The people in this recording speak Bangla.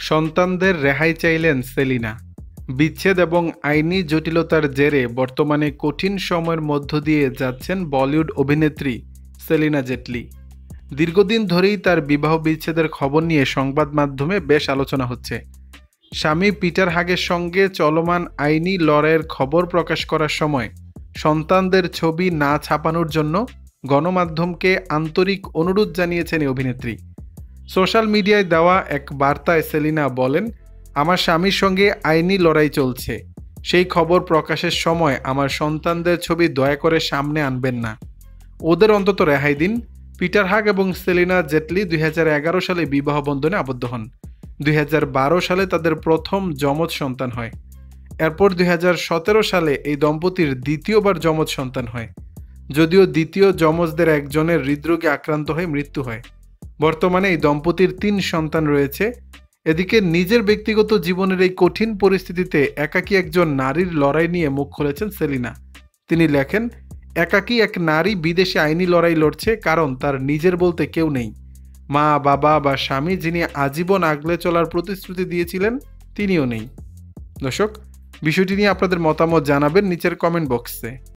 সন্তানদের রেহাই চাইলেন সেলিনা। বিচ্ছেদ এবং আইনি জটিলতার জেরে বর্তমানে কঠিন সময়ের মধ্য দিয়ে যাচ্ছেন বলিউড অভিনেত্রী সেলিনা জেটলি। দীর্ঘদিন ধরেই তার বিবাহ বিচ্ছেদের খবর নিয়ে সংবাদ মাধ্যমে বেশ আলোচনা হচ্ছে। স্বামী পিটার হাগের সঙ্গে চলমান আইনি লড়াইয়ের খবর প্রকাশ করার সময় সন্তানদের ছবি না ছাপানোর জন্য গণমাধ্যমকে আন্তরিক অনুরোধ জানিয়েছেন এই অভিনেত্রী। সোশ্যাল মিডিয়ায় দেওয়া এক বার্তায় সেলিনা বলেন, আমার স্বামীর সঙ্গে আইনি লড়াই চলছে, সেই খবর প্রকাশের সময় আমার সন্তানদের ছবি দয়া করে সামনে আনবেন না, ওদের অন্তত রেহাই দিন। পিটার হাগ এবং সেলিনা জেটলি 2011 সালে বিবাহ বন্ধনে আবদ্ধ হন। 2012 সালে তাদের প্রথম যমজ সন্তান হয়। এরপর 2017 সালে এই দম্পতির দ্বিতীয়বার যমজ সন্তান হয়, যদিও দ্বিতীয় যমজদের একজনের হৃদরোগে আক্রান্ত হয়ে মৃত্যু হয়। বর্তমানে এই দম্পতির 3 সন্তান রয়েছে। এদিকে নিজের ব্যক্তিগত জীবনের এই কঠিন পরিস্থিতিতে একাকী একজন নারীর লড়াই নিয়ে মুখ খুলেছেন সেলিনা। তিনি লেখেন, একাকী এক নারী বিদেশে আইনি লড়াই লড়ছে কারণ তার নিজের বলতে কেউ নেই। মা, বাবা বা স্বামী যিনি আজীবন আগলে চলার প্রতিশ্রুতি দিয়েছিলেন তিনিও নেই। দর্শক, বিষয়টি নিয়ে আপনাদের মতামত জানাবেন নিচের কমেন্ট বক্সে।